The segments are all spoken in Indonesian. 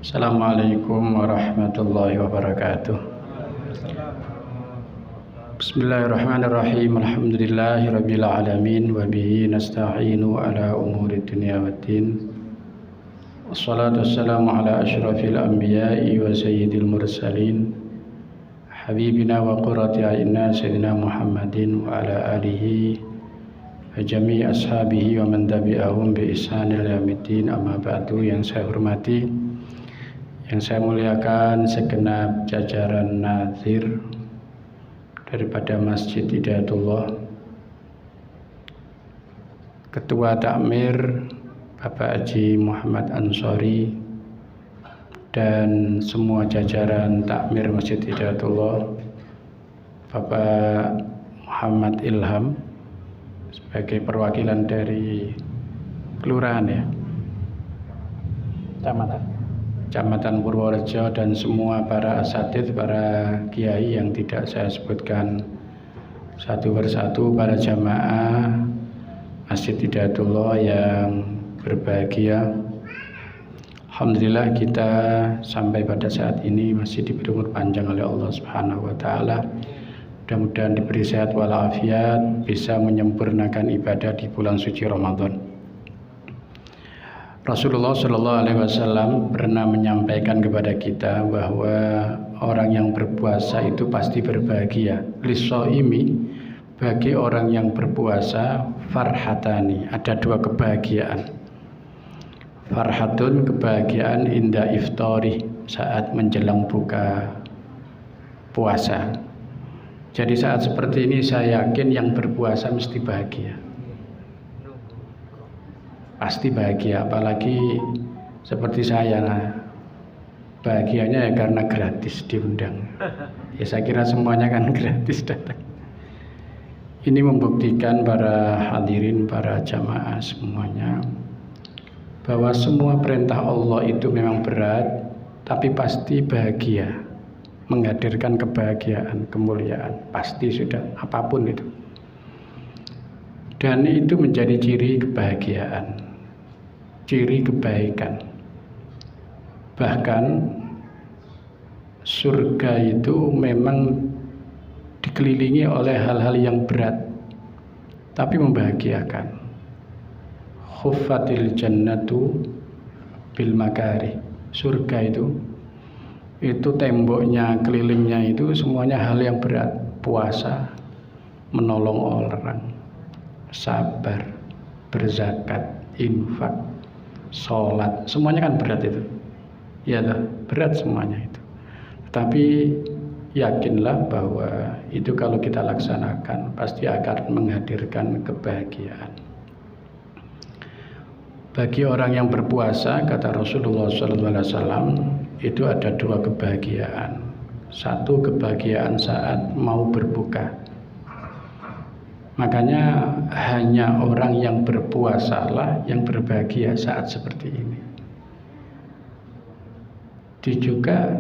Assalamualaikum warahmatullahi wabarakatuh. Bismillahirrahmanirrahim. Alhamdulillahirabbil alamin wa bihi nasta'inu ala umuri dunya waddin. Wassalatu wassalamu ala asyrafil anbiya'i wa sayyidil mursalin habibina wa qurrati a'yunina sayyidina Muhammadin wa ala alihi wa jami'i ashabihi wa man tabi'ahum bi ihsanil yaumiddin. Amma ba'du. Yang saya hormati, yang saya muliakan segenap jajaran nazir daripada Masjid Hidayatullah, Ketua Takmir Bapak Haji Muhammad Ansori, dan semua jajaran Takmir Masjid Hidayatullah, Bapak Muhammad Ilham sebagai perwakilan dari kelurahan ya, Kecamatan Purworejo, dan semua para asatidz, para kiai yang tidak saya sebutkan satu persatu, para jamaah Masjid Hidayatullah yang berbahagia. Alhamdulillah kita sampai pada saat ini masih diberi umur panjang oleh Allah Subhanahu wa taala. Mudah-mudahan diberi sehat walafiat, bisa menyempurnakan ibadah di bulan suci Ramadan. Rasulullah Shallallahu Alaihi Wasallam pernah menyampaikan kepada kita bahwa orang yang berpuasa itu pasti berbahagia. Lishoimi, bagi orang yang berpuasa, farhatani, ada dua kebahagiaan. Farhatun, kebahagiaan inda iftari, saat menjelang buka puasa. Jadi saat seperti ini saya yakin yang berpuasa mesti bahagia. Pasti bahagia, apalagi seperti saya. Bahagianya ya karena gratis diundang. Ya saya kira semuanya kan gratis datang. Ini membuktikan para hadirin, para jamaah semuanya, bahwa semua perintah Allah itu memang berat, tapi pasti bahagia, menghadirkan kebahagiaan, kemuliaan, pasti sudah, apapun itu. Dan itu menjadi ciri kebahagiaan, ciri kebaikan. Bahkan surga itu memang dikelilingi oleh hal-hal yang berat, tapi membahagiakan. Khuffatil jannatu bil makari. Surga itu temboknya, kelilingnya itu semuanya hal yang berat. Puasa, menolong orang, sabar, berzakat, infak, sholat, semuanya kan berat itu. Ya berat semuanya itu. Tapi yakinlah bahwa itu kalau kita laksanakan pasti akan menghadirkan kebahagiaan. Bagi orang yang berpuasa, kata Rasulullah SAW, itu ada dua kebahagiaan. Satu, kebahagiaan saat mau berbuka. Makanya hanya orang yang berpuasalah yang berbahagia saat seperti ini. Juga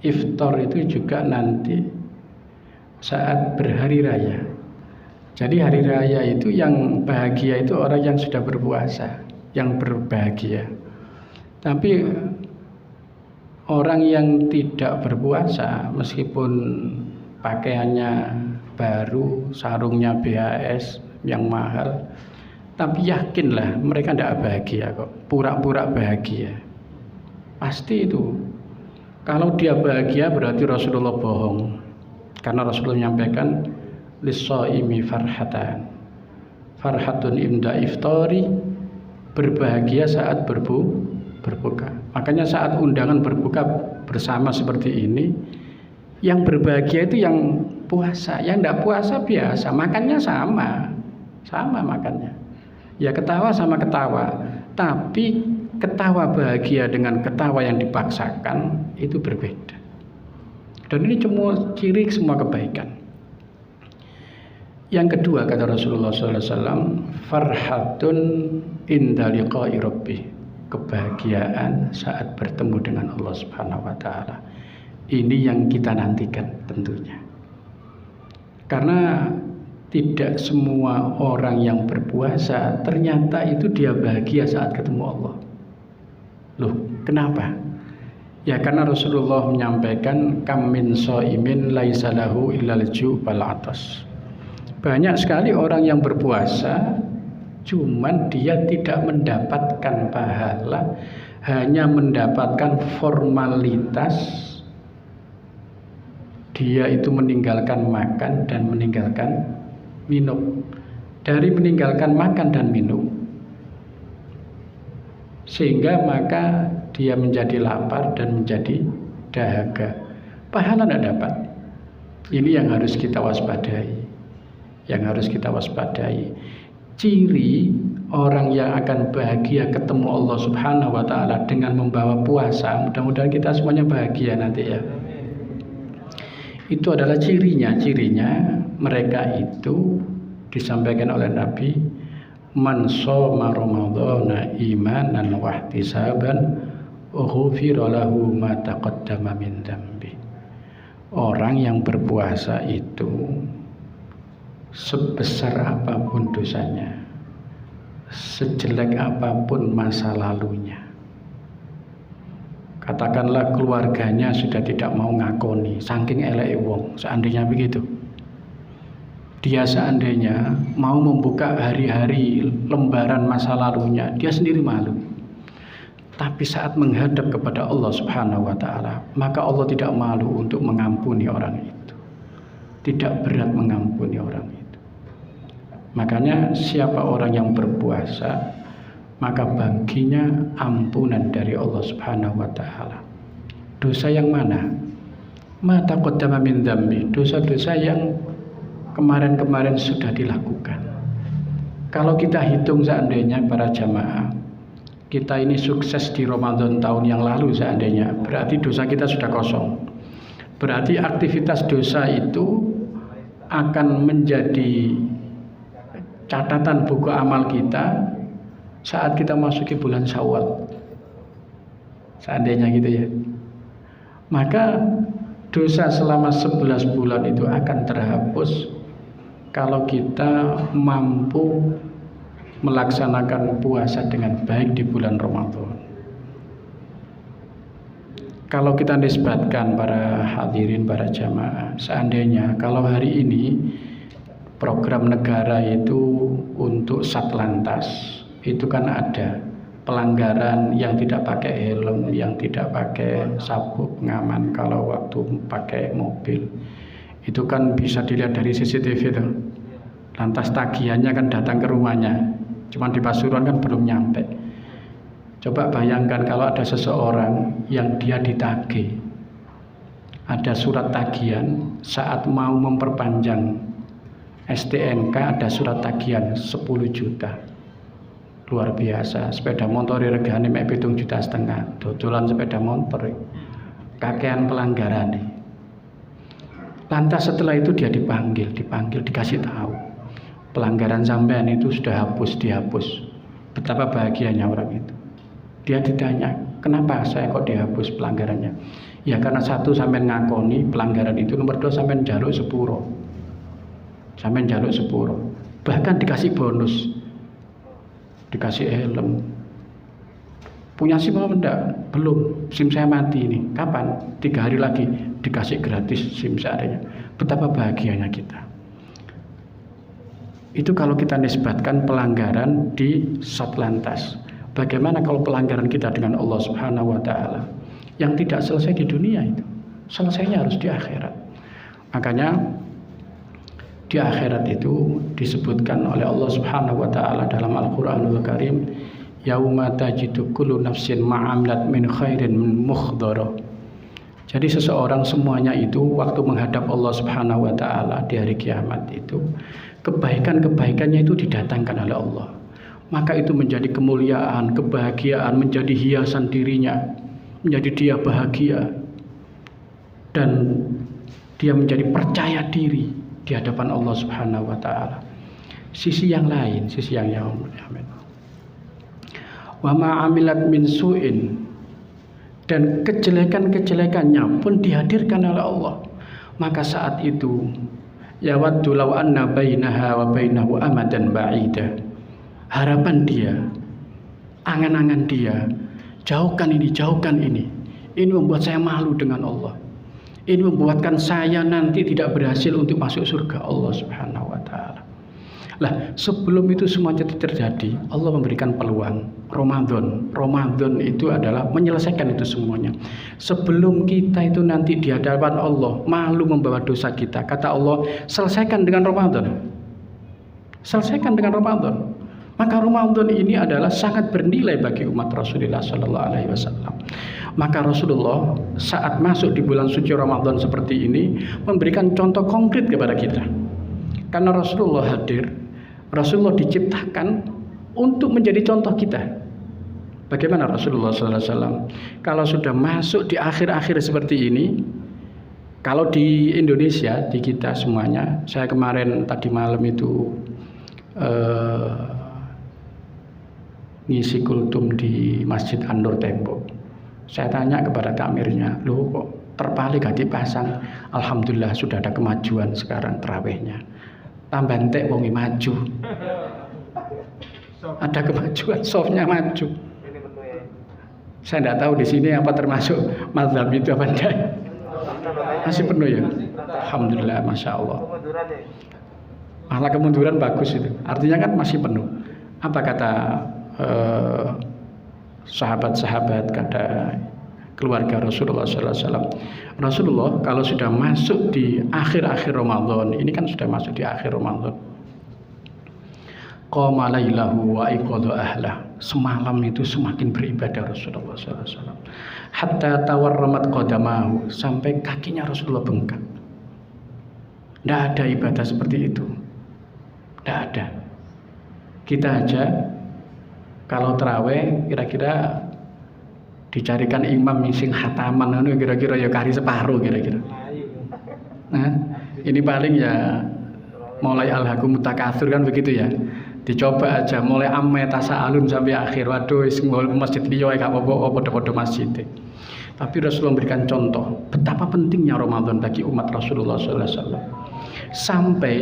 iftar itu juga nanti saat berhari raya. Jadi hari raya itu yang bahagia itu orang yang sudah berpuasa, yang berbahagia. Tapi orang yang tidak berpuasa, meskipun pakaiannya baru, sarungnya BHS yang mahal, tapi yakinlah mereka tidak bahagia kok, pura-pura bahagia. Pasti itu. Kalau dia bahagia berarti Rasulullah bohong. Karena Rasulullah menyampaikan lis-shaimi farhatan. Farhatun inda iftari, berbahagia saat berbuka. Makanya saat undangan berbuka bersama seperti ini, yang berbahagia itu yang puasa, yang tidak puasa biasa, makannya sama makannya. Ya ketawa sama ketawa, tapi ketawa bahagia dengan ketawa yang dipaksakan itu berbeda. Dan ini semua ciri semua kebaikan. Yang kedua, kata Rasulullah SAW, farhatun inda liqa'i rabbih, kebahagiaan saat bertemu dengan Allah Subhanahu wa taala. Ini yang kita nantikan tentunya. Karena tidak semua orang yang berpuasa ternyata itu dia bahagia saat ketemu Allah. Loh, kenapa? Ya karena Rasulullah menyampaikan kam min shaimin laisa lahu illal ju' wal atas. Banyak sekali orang yang berpuasa cuman dia tidak mendapatkan pahala, hanya mendapatkan formalitas. Dia itu meninggalkan makan dan meninggalkan minum. Dari meninggalkan makan dan minum, sehingga maka dia menjadi lapar dan menjadi dahaga. Pahala tidak dapat. Ini yang harus kita waspadai. Yang harus kita waspadai. Ciri orang yang akan bahagia ketemu Allah Subhanahu wa Ta'ala dengan membawa puasa. Mudah-mudahan kita semuanya bahagia nanti ya. Itu adalah cirinya mereka itu disampaikan oleh Nabi, man shoma ramadhana imanan wa ihtisaban ghufira lahu ma taqaddama min dzambi. Orang yang berpuasa itu sebesar apapun dosanya, sejelek apapun masa lalunya, katakanlah keluarganya sudah tidak mau ngakoni saking eleke wong, seandainya begitu, dia seandainya mau membuka hari-hari lembaran masa lalunya, dia sendiri malu. Tapi saat menghadap kepada Allah Subhanahu wa Ta'ala, maka Allah tidak malu untuk mengampuni orang itu, tidak berat mengampuni orang itu. Makanya siapa orang yang berpuasa, maka baginya ampunan dari Allah Subhanahu wa Ta'ala. Dosa yang mana? Ma taqaddama min dzambi, dosa-dosa yang kemarin-kemarin sudah dilakukan. Kalau kita hitung seandainya para jamaah, kita ini sukses di Ramadan tahun yang lalu seandainya, berarti dosa kita sudah kosong. Berarti aktivitas dosa itu akan menjadi catatan buku amal kita saat kita masuki bulan Syawal. Seandainya gitu ya. Maka dosa selama 11 bulan itu akan terhapus kalau kita mampu melaksanakan puasa dengan baik di bulan Ramadan. Kalau kita nisbatkan para hadirin, para jamaah, seandainya kalau hari ini program negara itu untuk Satlantas, itu kan ada pelanggaran yang tidak pakai helm, yang tidak pakai sabuk pengaman kalau waktu pakai mobil. Itu kan bisa dilihat dari CCTV itu. Lantas tagihannya kan datang ke rumahnya, cuman di Pasuruan kan belum nyampe. Coba bayangkan kalau ada seseorang yang dia ditagih, ada surat tagihan saat mau memperpanjang STNK, ada surat tagihan 10 juta. Luar biasa. Sepeda motor regane mek 7,5 juta, dodolan sepeda motor kakean pelanggaran. Lantas setelah itu dia dipanggil dikasih tahu pelanggaran sampean itu sudah dihapus. Betapa bahagianya orang itu. Dia ditanya, kenapa saya kok dihapus pelanggarannya? Ya karena satu, sampean ngakoni pelanggaran itu, nomor 2 sampean njaluk sepuro. Bahkan dikasih bonus, dikasih helm. Punya SIM apa enggak? Belum, SIM saya mati ini. Kapan? 3 hari lagi dikasih gratis SIM seadanya. Betapa bahagianya kita. Itu kalau kita nisbatkan pelanggaran di Satlantas. Bagaimana kalau pelanggaran kita dengan Allah Subhanahu wa Ta'ala yang tidak selesai di dunia itu, selesainya harus di akhirat. Makanya di akhirat itu disebutkan oleh Allah Subhanahu wa Ta'ala dalam Al-Qur'anul Karim, yauma tajidu kullu nafsin ma'amilat min khairin muhdharah. Jadi seseorang semuanya itu waktu menghadap Allah Subhanahu wa Ta'ala di hari kiamat itu, kebaikannya itu didatangkan oleh Allah. Maka itu menjadi kemuliaan, kebahagiaan, menjadi hiasan dirinya, menjadi dia bahagia, dan dia menjadi percaya diri di hadapan Allah Subhanahu wa Ta'ala. Sisi yang lain, sisi yang amin. Wa ma amilat min su'in, dan kejelekan-kejelekannya pun dihadirkan oleh Allah. Maka saat itu yawaddu law anna bainaha wa bainahu amadan ba'ida. Harapan dia, angan-angan dia, jauhkan ini, Ini membuat saya malu dengan Allah. Ini membuatkan saya nanti tidak berhasil untuk masuk surga Allah Subhanahu wa taala. Lah, sebelum itu semuanya terjadi, Allah memberikan peluang. Ramadan itu adalah menyelesaikan itu semuanya. Sebelum kita itu nanti di hadapan Allah malu membawa dosa kita, kata Allah, selesaikan dengan Ramadan. Selesaikan dengan Ramadan. Maka Ramadan ini adalah sangat bernilai bagi umat Rasulullah Sallallahu Alaihi Wasallam. Maka Rasulullah saat masuk di bulan suci Ramadan seperti ini memberikan contoh konkret kepada kita. Karena Rasulullah hadir, Rasulullah diciptakan untuk menjadi contoh kita. Bagaimana Rasulullah Sallallahu Alaihi Wasallam kalau sudah masuk di akhir-akhir seperti ini? Kalau di Indonesia, di kita semuanya, saya kemarin tadi malam itu ngisi kultum di Masjid An-Nur Tembok. Saya tanya kepada tamirnya, loh kok terpali gak dipasang? Alhamdulillah sudah ada kemajuan sekarang terawihnya. Tambah entek wongi maju. Ada kemajuan, softnya maju. Saya tidak tahu di sini apa termasuk mazhab itu apa enggak. Masih penuh ya? Alhamdulillah, Masya Allah. Malah kemunduran bagus itu. Artinya kan masih penuh. Apa kata sahabat-sahabat, kata keluarga Rasulullah SAW. Rasulullah kalau sudah masuk di akhir-akhir Ramadan, ini kan sudah masuk di akhir Ramadan, qama lailahu wa iqadha ahlah. Semalam itu semakin beribadah Rasulullah SAW. Hatta tawarramat qadamahu, sampai kakinya Rasulullah bengkak. Tidak ada ibadah seperti itu. Tidak ada. Kita aja kalau terawih kira-kira dicarikan imam sing khataman kira-kira ya kari separuh kira-kira. Nah, ini paling ya mulai alhaqum takatsur kan begitu ya. Dicoba aja mulai amme tasaalun sampai akhir. Waduh wis masjid liya gak apa-apa padha-padha masjid. Tapi Rasulullah memberikan contoh betapa pentingnya Ramadan bagi umat Rasulullah sallallahu alaihi wasallam. Sampai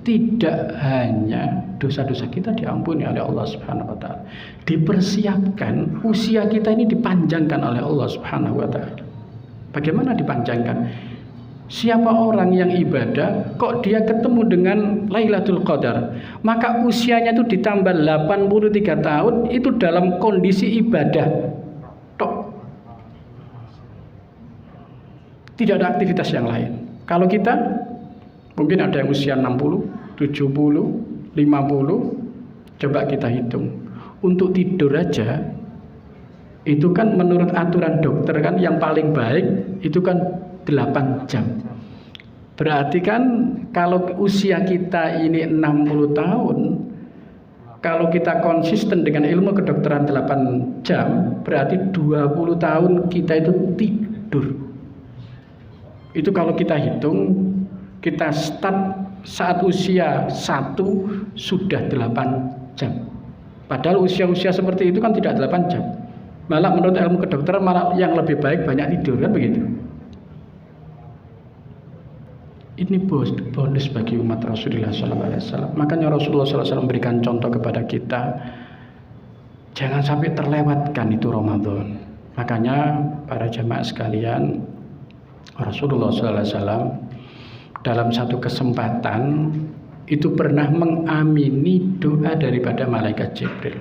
tidak hanya dosa-dosa kita diampuni oleh Allah Subhanahu wa taala, dipersiapkan usia kita ini dipanjangkan oleh Allah Subhanahu wa taala. Bagaimana dipanjangkan? Siapa orang yang ibadah kok dia ketemu dengan Lailatul Qadar, maka usianya itu ditambah 83 tahun, itu dalam kondisi ibadah tok. Tidak ada aktivitas yang lain. Kalau kita mungkin ada yang usia 60, 70, 50. Coba kita hitung. Untuk tidur aja itu kan menurut aturan dokter kan yang paling baik itu kan 8 jam. Berarti kan kalau usia kita ini 60 tahun, kalau kita konsisten dengan ilmu kedokteran 8 jam, berarti 20 tahun kita itu tidur. Itu kalau kita hitung, kita start saat usia 1 sudah 8 jam. Padahal usia-usia seperti itu kan tidak 8 jam. Malah menurut ilmu kedokteran malah yang lebih baik banyak tidur kan begitu. Ini bonus bagi umat Rasulullah SAW. Makanya Rasulullah SAW memberikan contoh kepada kita, jangan sampai terlewatkan itu Ramadan. Makanya para jamaah sekalian, Rasulullah SAW dalam satu kesempatan itu pernah mengamini doa daripada malaikat Jibril.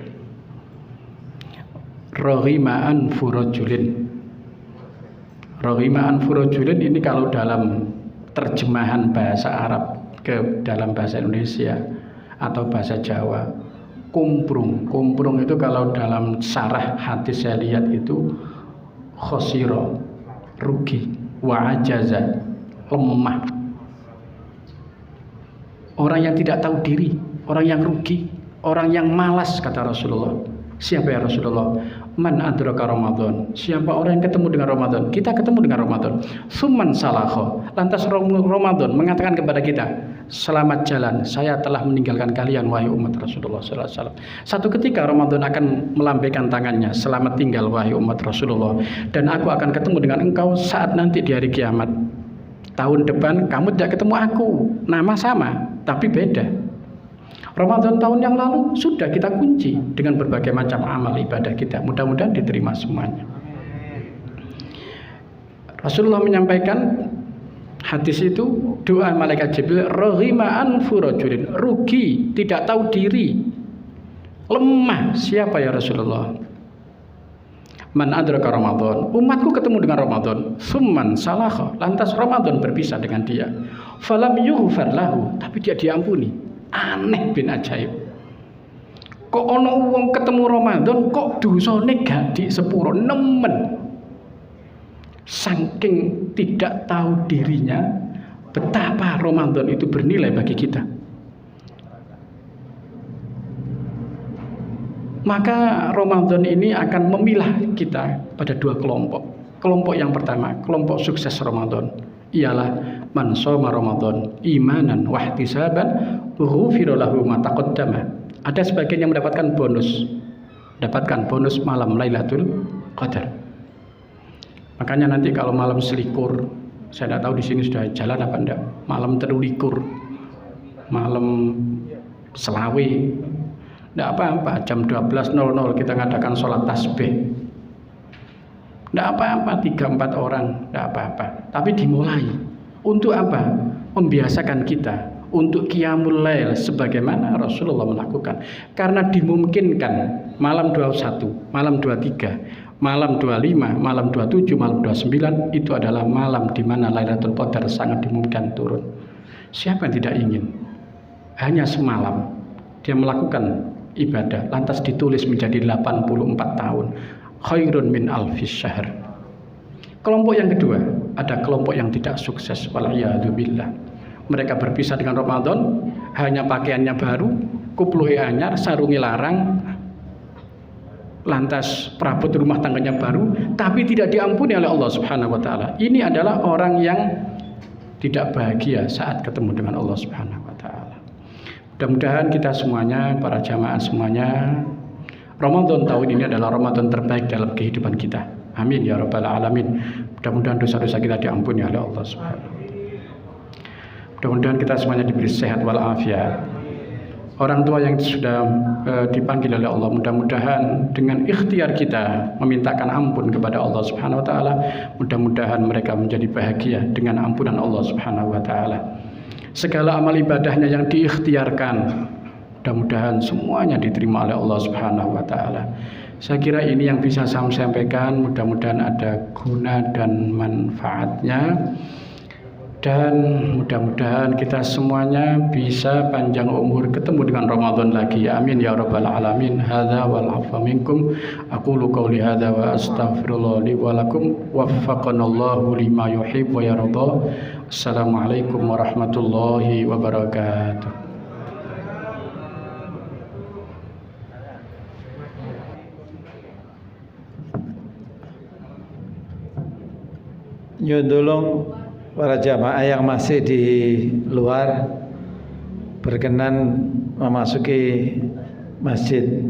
Rohima'an furojulin. Rohima'an furojulin ini kalau dalam terjemahan bahasa Arab ke dalam bahasa Indonesia atau bahasa Jawa, kumprung. Kumprung itu kalau dalam sarah hadis saya lihat itu khosiro, rugi, wa'ajaza, lemah. Orang yang tidak tahu diri, orang yang rugi, orang yang malas, kata Rasulullah. Siapa ya Rasulullah? Man adraka Ramadan. Siapa orang yang ketemu dengan Ramadan? Kita ketemu dengan Ramadan. Summan salakho. Lantas Ramadan mengatakan kepada kita, selamat jalan, saya telah meninggalkan kalian wahai umat Rasulullah sallallahu alaihi wasallam. Satu ketika Ramadan akan melambaikan tangannya, selamat tinggal wahai umat Rasulullah, dan aku akan ketemu dengan engkau saat nanti di hari kiamat. Tahun depan kamu tidak ketemu aku, nama sama tapi beda. Ramadan tahun yang lalu sudah kita kunci dengan berbagai macam amal ibadah kita. Mudah-mudahan diterima semuanya. Rasulullah menyampaikan hadis itu, doa malaikat Jibril, raghima anfu rajulin, rugi, tidak tahu diri, lemah siapa ya Rasulullah? Man adraka Ramadan, umatku ketemu dengan Ramadan, summan salakha, lantas Ramadan berpisah dengan dia, falam yughfar lahu, tapi dia diampuni. Aneh bin ajaib, kok ono wong ketemu Ramadan kok dosane gak di sepuro, nemen. Saking tidak tahu dirinya betapa Ramadan itu bernilai bagi kita. Maka Ramadan ini akan memilah kita pada dua kelompok. Kelompok yang pertama, kelompok sukses Ramadan, ialah man shoma Ramadan imanan wa ihtisaban ghufira lahu ma taqaddama. Ada sebagian yang mendapatkan bonus malam Lailatul Qadar. Makanya nanti kalau malam selikur, saya tidak tahu di sini sudah jalan apa enggak, malam telulikur, malam selawe, tidak apa-apa, jam 12.00 kita ngadakan sholat tasbih, tidak apa-apa, 3-4 orang, tidak apa-apa. Tapi dimulai untuk apa? Membiasakan kita untuk qiyamul lail sebagaimana Rasulullah melakukan. Karena dimungkinkan malam 21, malam 23, malam 25, malam 27, malam 29 itu adalah malam di mana Lailatul Qadar sangat dimungkinkan turun. Siapa yang tidak ingin? Hanya semalam dia melakukan ibadah, lantas ditulis menjadi 84 tahun. Khairun min alfis syahr. Kelompok yang kedua, ada kelompok yang tidak sukses, wal'iyadzubillah. Mereka berpisah dengan Ramadan, hanya pakaiannya baru, kupluhe anyar, sarungi larang, lantas perabot rumah tangganya baru, tapi tidak diampuni oleh Allah Subhanahu wa taala. Ini adalah orang yang tidak bahagia saat ketemu dengan Allah Subhanahu wa taala. Mudah-mudahan kita semuanya, para jamaah semuanya, Ramadan tahun ini adalah Ramadan terbaik dalam kehidupan kita. Amin ya rabbal alamin. Mudah-mudahan dosa-dosa kita diampuni oleh Allah Subhanahu wa taala. Mudah-mudahan kita semuanya diberi sehat walafiat. Orang tua yang sudah dipanggil oleh Allah, mudah-mudahan dengan ikhtiar kita memintakan ampun kepada Allah Subhanahu wa taala, mudah-mudahan mereka menjadi bahagia dengan ampunan Allah Subhanahu wa taala. Segala amal ibadahnya yang diikhtiarkan, mudah-mudahan semuanya diterima oleh Allah Subhanahu wa taala. Saya kira ini yang bisa saya sampaikan, mudah-mudahan ada guna dan manfaatnya. Dan mudah-mudahan kita semuanya bisa panjang umur ketemu dengan Ramadan lagi. Amin ya rabbal alamin. Hadza wal afwa minkum. Aqulu qouli hadza wa astaghfirullah li wa lakum. Waffaqanallahu lima yuhibbu wa yarda. Assalamualaikum warahmatullahi wabarakatuh. Nyundulung para jamaah yang masih di luar berkenan memasuki masjid.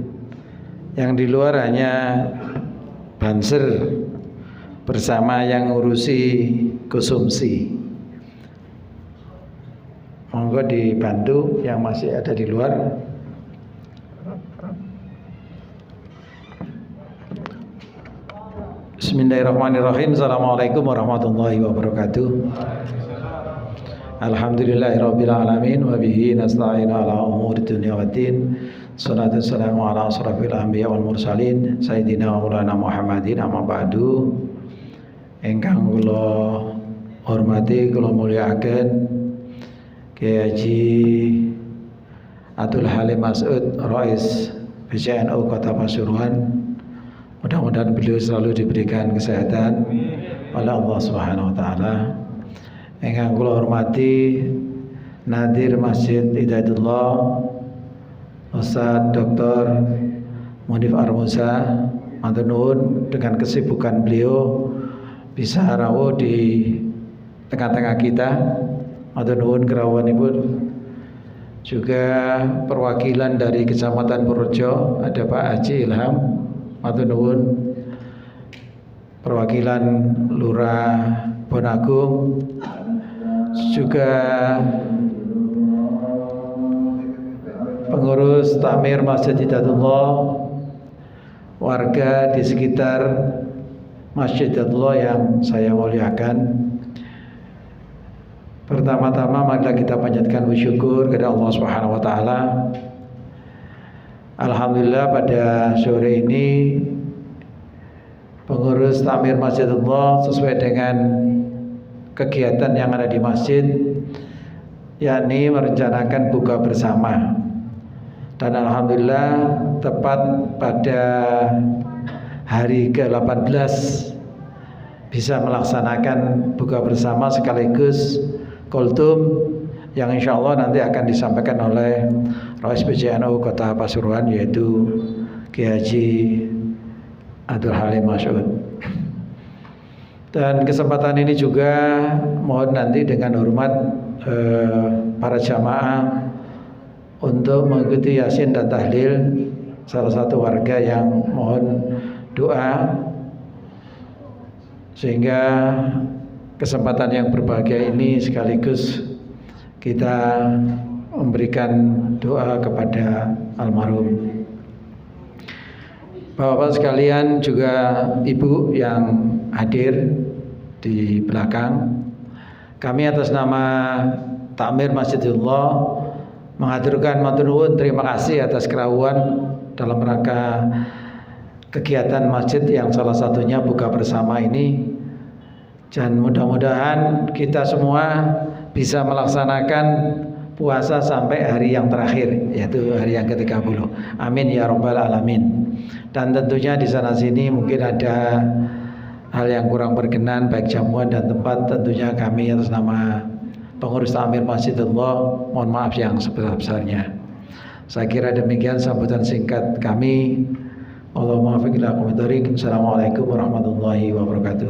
Yang di luar hanya banser bersama yang ngurusi konsumsi. Monggo dibantu yang masih ada di luar. Bismillahirrahmanirrahim. Assalamualaikum warahmatullahi wabarakatuh. Alhamdulillahirabbil alamin wa bihi nasta'inu ala umuri dunya waddin. Shalatu wassalamu ala asrofil anbiya wal mursalin sayyidina wa maulana Muhammadin, amma ba'du. Ingkang kula hormati, kula mulyakaken Kyai Haji Abdul Halim Mas'ud, Rais PCNU Kota Pasuruan. Mudah-mudahan beliau selalu diberikan kesehatan oleh Allah Subhanahu wa taala. Ingkang kula hormati Nadir Masjid Hidayatullah Ustaz Dr. Munif Armuza, matur nuwun dengan kesibukan beliau bisa rawuh di tengah-tengah kita. Matur nuwun kerawuhanipun. Juga perwakilan dari Kecamatan Purworejo ada Pak Haji Ilham, matur nuwun. Perwakilan Lurah Bonagung, juga pengurus Takmir Masjid Hidayatullah, warga di sekitar Masjidullah yang saya muliakan. Pertama-tama marilah kita panjatkan syukur kepada Allah Subhanahu wa taala. Alhamdulillah pada sore ini pengurus Takmir Masjidullah sesuai dengan kegiatan yang ada di masjid, yakni merencanakan buka bersama. Dan alhamdulillah tepat pada hari ke-18 bisa melaksanakan buka bersama sekaligus kultum yang insya Allah nanti akan disampaikan oleh Rais PJNU Kota Pasuruan, yaitu Kiai Haji Abdul Halim Mas'ud. Dan kesempatan ini juga mohon nanti dengan hormat para jamaah untuk mengikuti yasin dan tahlil salah satu warga yang mohon doa, sehingga kesempatan yang berbahagia ini sekaligus kita memberikan doa kepada almarhum. Bapak-bapak sekalian, juga ibu yang hadir di belakang, kami atas nama Takmir Masjidullah mengaturkan matur nuwun terima kasih atas kerawuan dalam rangka kegiatan masjid yang salah satunya buka bersama ini. Dan mudah-mudahan kita semua bisa melaksanakan puasa sampai hari yang terakhir, yaitu hari yang ke-30. Amin ya rabbal alamin. Dan tentunya di sana sini mungkin ada hal yang kurang berkenan baik jamuan dan tempat, tentunya kami atas nama pengurus Takmir Masjidullah mohon maaf yang sebesar-besarnya. Saya kira demikian sambutan singkat kami. Allahumma muwaffiq ila aqwamit thoriq. Assalamualaikum warahmatullahi wabarakatuh.